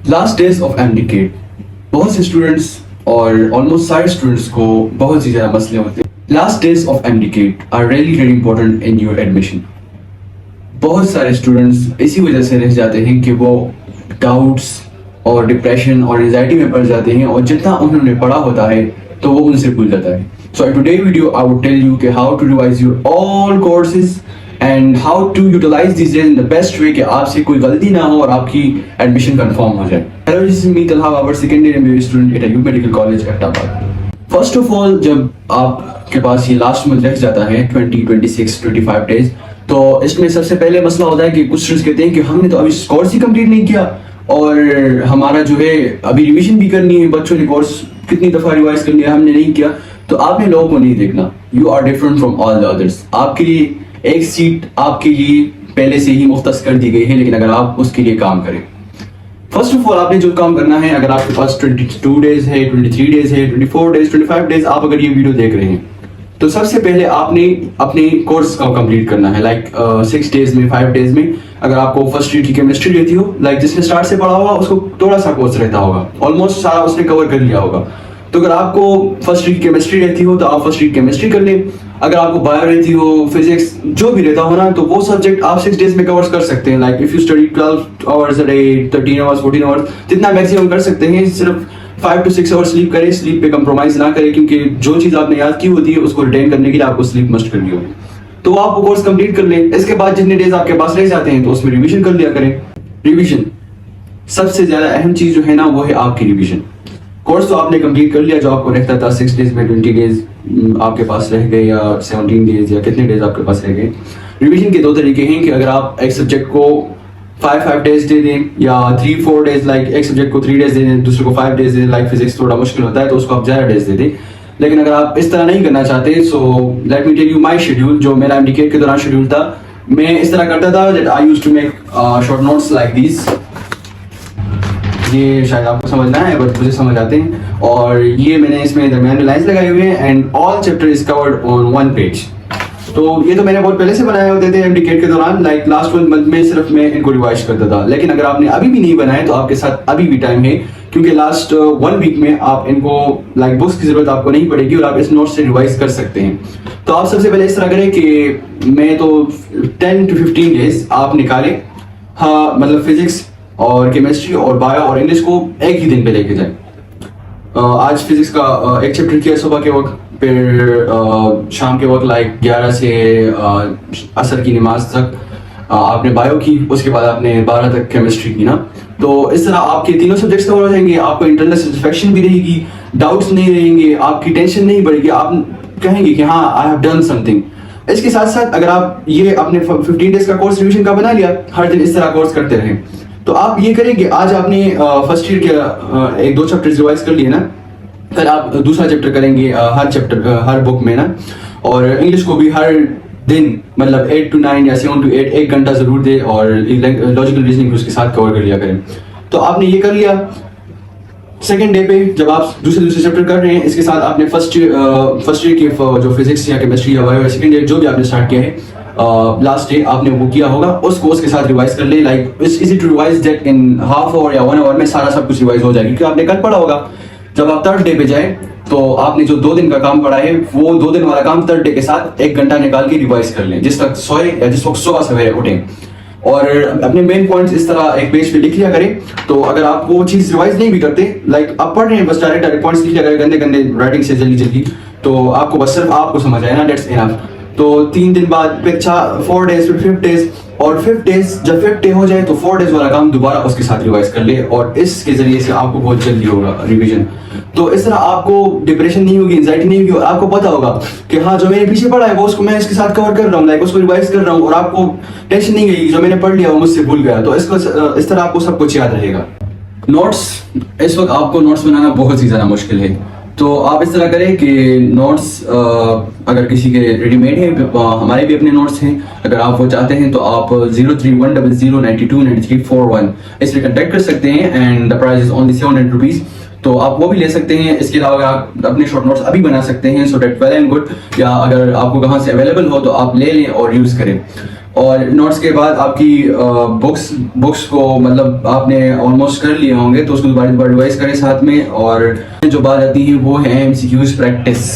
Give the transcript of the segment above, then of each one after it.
Last days of MDCAT, बहुत से students और ऑलमोस्ट सारे स्टूडेंट्स को बहुत ही ज़्यादा मसले होते हैं। Last days of MDCAT are really very important in your admission. बहुत सारे स्टूडेंट्स इसी वजह से रह जाते हैं कि वो डाउट्स और डिप्रेशन और एंजाइटी में पड़ जाते हैं, और जितना उन्होंने पढ़ा होता है तो वो उनसे भूल जाता है। So today video I would tell you कि how to revise your all courses and how to utilise this days in the best way कि आपसे कोई गलती ना हो और आपकी एडमिशन कंफर्म हो जाए। Hello, this is me Talha Babar, second year MBBS student at Ayub medical college Ahmedabad. First of all, जब आपके पास ये लास्ट मंथ रह जाता है 20, 26, 25 डेज, तो इसमें सबसे पहले मसला होता है कि कुछ स्टूडेंट्स कहते हैं कि हमने तो अभी कोर्स ही कंप्लीट नहीं किया और हमारा जो है अभी रिवीजन भी करनी है, बच्चों ने कोर्स कितनी दफ़ा रिवाइज कर लिया, हमने नहीं किया। तो आपने लोगों को नहीं देखना, you are different from all the others. आपके लिए एक सीट आपके लिए पहले से ही मुख्तस कर दी गई है, लेकिन अगर आप उसके लिए काम करें, फर्स्ट ऑफ ऑल आपने जो काम करना है, अगर आपके पास 22 डेज है, 23 डेज है, 24 डेज, 25 डेज, आप अगर ये वीडियो देख रहे हैं तो सबसे पहले आपने अपने कोर्स का कंप्लीट करना है। लाइक 6 डेज में, 5 डेज में, अगर आपको फर्स्ट ईयर की केमिस्ट्री रहती हो, लाइक जिसने स्टार्ट से पढ़ा होगा उसको थोड़ा सा कोर्स रहता होगा, ऑलमोस्ट सारा उसने कवर कर लिया होगा। तो अगर आपको फर्स्ट ईयर की केमिस्ट्री रहती हो तो आप फर्स्ट ईयर केमिस्ट्री कर लें। अगर आपको बायो रहती हो, फिजिक्स, जो भी रहता हो ना, तो वो सब्जेक्ट आप 6 डेज में कवर कर सकते हैं। Like if you study 12 hours a day, 13 hours, 14 hours, जितना मैक्सिमम कर सकते हैं। सिर्फ 5 to 6 आवर्स स्लीप करें, स्लीप पे कंप्रोमाइज ना करें, क्योंकि जो चीज़ आपने याद की होती है उसको रिटेन करने के लिए आपको स्लीप मस्ट करनी होगी। तो आप वो कोर्स कंप्लीट कर लें। इसके बाद जितने डेज आपके पास रह जाते हैं तो उसमें रिविजन कर लिया करें। रिविजन सबसे ज्यादा अहम चीज जो है ना, वो है आपकी रिविजन। कोर्स तो आपने कंप्लीट कर लिया जो आपको रहता था 6 डेज में, 20 डेज आपके पास रह गए, या 17 डेज, या कितने डेज आपके पास रह गए। रिवीजन के 2 तरीके हैं कि अगर आप एक सब्जेक्ट को 5 डेज दे दें, या 3-4 डेज, लाइक एक सब्जेक्ट को 3 डेज दे दें, दूसरे को 5 डेज दे दें। लाइक फिजिक्स थोड़ा मुश्किल होता है तो उसको आप ज़्यादा डेज दे दें। लेकिन अगर आप इस तरह नहीं करना चाहते, so let me tell you my schedule. जो मेरा एमडीकेट के दौरान शेड्यूल था, मैं इस तरह करता था that I used to make short notes like this. ये शायद आपको समझ ना है बट मुझे समझ आते हैं, और ये मैंने इसमें दरमियान में लाइन्स लगाई हुई हैं, and all chapter is covered on 1 page. तो ये तो मैंने बहुत पहले से बनाए होते थे एमडीकेट के दौरान, लाइक लास्ट 1 मंथ में सिर्फ मैं इनको रिवाइज करता था। लेकिन अगर आपने अभी भी नहीं बनाए तो आपके साथ अभी भी टाइम है, क्योंकि लास्ट 1 वीक में आप इनको, लाइक बुक्स की जरूरत आपको नहीं पड़ेगी और आप इस नोट से रिवाइज कर सकते हैं। तो आप सबसे पहले इस तरह करें कि मैं तो 10 to 15 डेज आप निकालें, हाँ, मतलब फिजिक्स और केमिस्ट्री और बायो और इंग्लिश को एक ही दिन पे लेके जाए। आज फिजिक्स का एक चैप्टर किया सुबह के वक्त, फिर शाम के वक्त लाइक 11 से असर की नमाज तक आपने बायो की, उसके बाद आपने 12 तक केमिस्ट्री की ना। तो इस तरह आपके तीनों सब्जेक्ट्स कवर हो जाएंगे, आपको इंटरनल सेटिस्फेक्शन भी रहेगी, डाउट्स नहीं रहेंगे, आपकी टेंशन नहीं बढ़ेगी, आप कहेंगे कि हाँ आई हैव डन समथिंग। इसके साथ साथ अगर आप ये अपने 15 डेज का कोर्स रिविजन का बना लिया, हर दिन इस तरह कोर्स करते रहें, तो आप ये करेंगे, आज आपने फर्स्ट ईयर के 1-2 चैप्टर रिवाइज कर लिए ना, फिर आप दूसरा चैप्टर करेंगे हर चैप्टर हर बुक में ना। और इंग्लिश को भी हर दिन मतलब 8 to 9 या 7 to 8 1 घंटा जरूर दे, और लॉजिकल रीजनिंग उसके साथ कवर कर लिया करें। तो आपने ये कर लिया। सेकेंड डे पे जब आप दूसरे चैप्टर कर रहे हैं, इसके साथ आपने फर्स्ट ईयर की जो फिजिक्स या केमिस्ट्री या बायो, सेकेंड ईयर जो भी आपने स्टार्ट किया है, लास्ट डे आपने वो किया होगा, उस कोर्स के साथ रिवाइज कर ले। Like it's easy to revise that in half hour या 1 आवर में सारा सब कुछ रिवाइज हो जाएगा, क्योंकि आपने कल पढ़ा होगा। जब आप थर्ड डे पे जाए तो आपने जो 2 दिन का काम पढ़ा है, वो 2 दिन वाला काम थर्ड डे के साथ 1 घंटा निकाल के रिवाइज कर लें, जिस तक सोए या जिस वक्त सुबह सवेरे उठें, और अपने मेन पॉइंट्स इस तरह एक पेज पे लिख लिया करें। तो अगर आप वो चीज रिवाइज नहीं भी करते, लाइक आप पढ़ रहे हैं बस डायरेक्ट पॉइंट्स लिख लिया करें गंदे गंदे राइटिंग से जल्दी, तो आपको बस सिर्फ आपको समझ आए ना, दैट्स इनफ। तो 3 दिन बाद फिर 4 डेज, फिर 5 डेज, और 5 डेज जब 5th डे हो जाए तो 4 डेज वाला काम दोबारा उसके साथ रिवाइज कर ले, और इसके जरिए से आपको बहुत जल्दी होगा रिवीजन। तो इस तरह आपको डिप्रेशन नहीं होगी, एंजाइटी नहीं होगी, और आपको पता होगा कि हाँ जो मैंने पीछे पढ़ा है वो उसको मैं इसके साथ कवर कर रहा हूँ, लाइक उसको रिवाइज कर रहा हूँ, और आपको टेंशन नहीं गई जो मैंने पढ़ लिया वो मुझसे भूल गया। तो इसको इस तरह आपको सब कुछ याद रहेगा। नोट्स, इस वक्त आपको नोट्स बनाना बहुत ही ज़्यादा मुश्किल है, तो आप इस तरह करें कि नोट्स अगर किसी के रेडीमेड हैं, हमारे भी अपने नोट्स हैं, अगर आप वो चाहते हैं तो आप 0310092934 इस पर कॉन्टैक्ट कर सकते हैं, and the price is only 700 rupees. तो आप वो भी ले सकते हैं। इसके अलावा आप अपने शॉर्ट नोट्स अभी बना सकते हैं, सो डेट वेल एंड गुड, या अगर आपको कहाँ से अवेलेबल हो तो आप ले लें और यूज़ करें। और नोट्स के बाद आपकी बुक्स को मतलब आपने ऑलमोस्ट कर लिए होंगे, तो उसको दोबारा रिवाइज करें साथ में। और जो बात आती है वो है एमसीक्यूज प्रैक्टिस।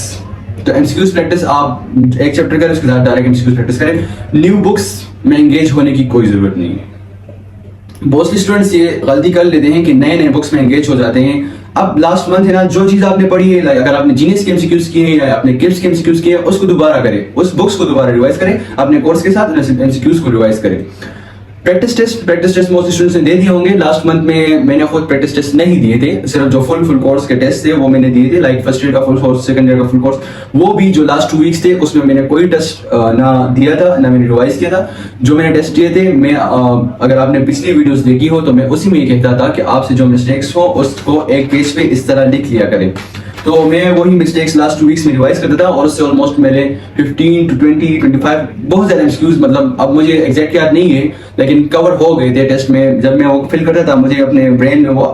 तो एमसीक्यूज प्रैक्टिस आप एक चैप्टर करें, उसके साथ डायरेक्ट एमसीक्यूज प्रैक्टिस करें। न्यू बुक्स में एंगेज होने की कोई ज़रूरत नहीं है। बहुत से स्टूडेंट्स ये गलती कर लेते हैं कि नए नए बुक्स में एंगेज हो जाते हैं। अब लास्ट मंथ है ना, जो चीज़ आपने पढ़ी है, अगर आपने जीनियस के एमसीक्यूज किए या आपने गिब्स के एमसीक्यूज किए, उसको दोबारा करें, उस बुक्स को दोबारा रिवाइज करें, अपने कोर्स के साथ एमसीक्यूज को रिवाइज करें। प्रैक्टिस टेस्ट मोस्ट स्टूडेंट्स ने दे दिए होंगे। लास्ट मंथ में मैंने खुद प्रैक्टिस टेस्ट नहीं दिए थे, सिर्फ जो फुल कोर्स के टेस्ट थे वो मैंने दिए थे, लाइक फर्स्ट ईयर का फुल कोर्स, सेकंड ईयर का फुल कोर्स। वो भी जो लास्ट 2 वीक्स थे उसमें मैंने कोई टेस्ट ना दिया था, ना मैंने रिवाइज किया था। जो मैंने टेस्ट दिए थे, मैं अगर आपने पिछली वीडियोस देखी हो तो मैं उसी में ये कहता था कि आपसे जो मिस्टेक्स हो उसको एक पेज पे इस तरह लिख लिया करें। तो मैं वही मिस्टेक्स लास्ट 2 वीक्स में रिवाइज करता था और उससे ऑलमोस्ट मेरे 15 to 20 25 बहुत ज़्यादा एक्सक्यूज, मतलब अब मुझे एग्जैक्ट याद नहीं है, लेकिन कवर हो गए थे टेस्ट में। जब मैं वो फिल करता था मुझे अपने ब्रेन में वो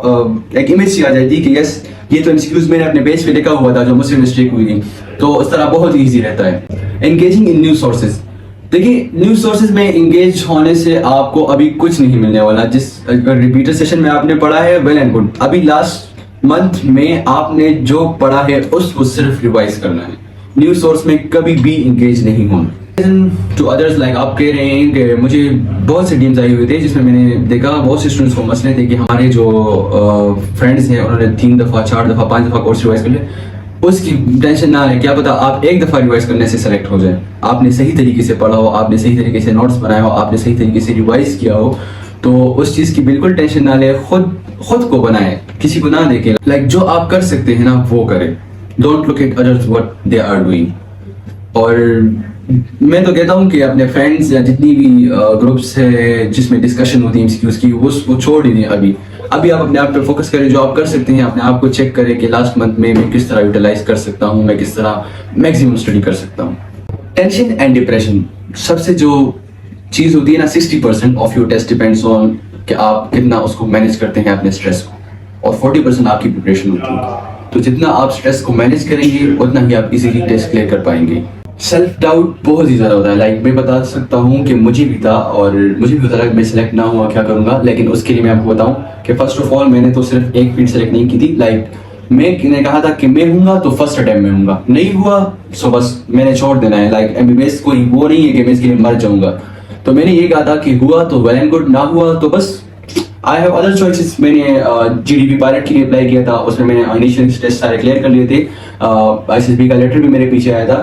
एक इमेज सी आ जाती कि यस, ये तो एक्सक्यूज मैंने अपने पेज पे लिखा हुआ था जो मुझसे मिस्टेक हुई थी। तो उस तरह बहुत ईजी रहता है। Engaging in news sources. देखिए, न्यूज सोर्सेज में एंगेज होने से आपको अभी कुछ नहीं मिलने वाला। जिस रिपीटर सेशन में आपने पढ़ा है, वेल एंड गुड। अभी लास्ट मंथ में आपने जो पढ़ा है उसको सिर्फ रिवाइज करना है। न्यूज सोर्स में कभी भी इंगेज नहीं होना। टू अदर्स, लाइक आप कह रहे हैं कि मुझे बहुत से डीम्स आए हुए थे जिसमें मैंने देखा बहुत से स्टूडेंट्स को मसले थे कि हमारे जो फ्रेंड्स हैं उन्होंने 3 दफ़ा 4 दफ़ा 5 दफ़ा कोर्स रिवाइज कर लिया। उसकी टेंशन ना है, क्या पता आप एक दफ़ा रिवाइज करने से सेलेक्ट हो जाए। आपने सही तरीके से पढ़ा हो, आपने सही तरीके से नोट्स बनाए हो, आपने सही तरीके से रिवाइज किया हो, तो उस चीज़ की बिल्कुल टेंशन ना ले। खुद को बनाए, किसी को ना देखे। लाइक जो आप कर सकते हैं ना वो करें। Don't look at others what they are doing. और मैं तो कहता हूँ कि अपने फ्रेंड्स या जितनी भी ग्रुप्स है जिसमें डिस्कशन होती है एमसीक्यूज की, वो छोड़ ही दें। अभी आप अपने आप पे फोकस करें, जो आप कर सकते हैं अपने आप को चेक करें कि लास्ट मंथ में मैं किस तरह यूटिलाइज कर सकता हूँ, मैं किस तरह मैक्सिमम स्टडी कर सकता हूँ। टेंशन एंड डिप्रेशन सबसे जो चीज़ होती है ना, 60% of your test depends on कि आप कितना उसको मैनेज करते हैं अपने स्ट्रेस को, और 40% आपकी प्रिपरेशन होती है। तो जितना आप स्ट्रेस को मैनेज करेंगे उतना ही आप इजीली टेस्ट क्लियर कर पाएंगे। सेल्फ डाउट बहुत ही ज़्यादा होता है। लाइक मैं बता सकता हूँ कि मुझे भी था, और मुझे भी पता था कि मैं सिलेक्ट ना हुआ क्या करूँगा। लेकिन उसके लिए मैं आपको बताऊँ कि फर्स्ट ऑफ ऑल मैंने तो सिर्फ एक फील्ड सेलेक्ट नहीं की थी। लाइक मैंने कहा था कि मैं हूँगा तो फर्स्ट अटेम्प्ट में हूँगा, नहीं हुआ सो बस मैंने छोड़ देना है। लाइक एमबीबीएस कोई वो नहीं है कि मैं इसके लिए मर जाऊँगा। तो मैंने ये कहा था कि हुआ तो वेल एंड गुड, ना हुआ तो बस आई हैव अदर चॉइसेस। मैंने जीडीपी पायलट के लिए अप्लाई किया था, उसमें मैंने इनिशियल टेस्ट सारे क्लियर कर लिए थे। आईसीएसबी का लेटर भी मेरे पीछे आया था,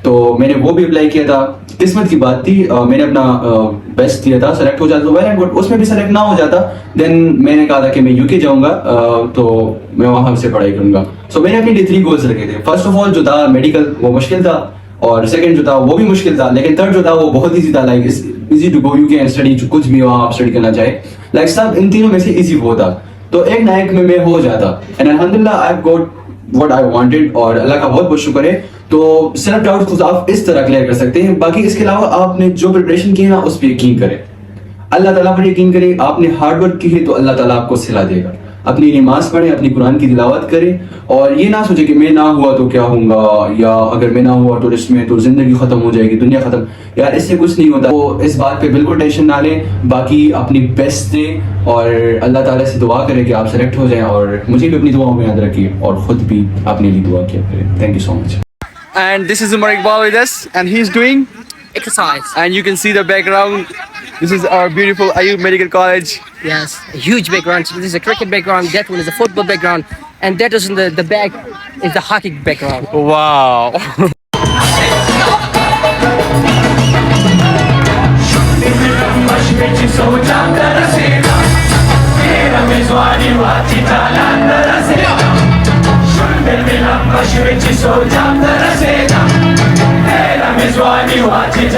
तो मैंने वो भी अप्लाई किया था। किस्मत की बात थी, मैंने अपना बेस्ट दिया था, सेलेक्ट हो जाता तो वेल एंड गुड। उसमें भी सेलेक्ट ना हो जाता देन मैंने कहा था कि मैं यूके जाऊंगा, तो मैं वहां से पढ़ाई करूंगा। सो मैंने अपने लिए 3 गोल्स रखे थे। फर्स्ट ऑफ ऑल जो था मेडिकल, वो मुश्किल था, और सेकंड जो था वो भी मुश्किल था, लेकिन थर्ड जो था वो बहुत ईजी था। Like easy to go UK and study, कुछ भी वहाँ आप स्टडी करना चाहे, लाइक सब इन तीनों में से इजी वो था। तो एक ना एक में मैं हो जाता, एंड अल्हम्दुलिल्लाह I have got what I wanted, और अल्लाह का बहुत बहुत शुक्र है। तो सेल्फ डाउट को आप इस तरह क्लियर कर सकते हैं। बाकी इसके अलावा आपने जो प्रिपरेशन की है ना उस पर यकीन करें, अल्लाह ताला पर यकीन करें। आपने हार्ड वर्क की है तो अल्लाह ताला आपको सिला देगा। अपनी नमाज पढ़ें, अपनी कुरान की तिलावत करें, और ये ना सोचे कि मैं ना हुआ तो क्या होगा, या अगर मैं ना हुआ टूरिस्ट में तो जिंदगी खत्म हो जाएगी, दुनिया खत्म। यार इससे कुछ नहीं होता। तो इस बात पे बिल्कुल टेंशन ना लें। बाकी अपनी बेस्ट दें और अल्लाह ताला से दुआ करें कि आप सेलेक्ट हो जाएं, और मुझे भी अपनी दुआओं में याद रखिए और खुद भी अपने लिए दुआ किया करें। Thank you so much. And this is Umar Iqbal with us, and he's doing exercise. and you can see the background. This is our beautiful Ayub Medical College. Yes, a huge background. So this is a cricket background. That one is a football background, and that is in the back is the hockey background. Wow. Era mesmo animado de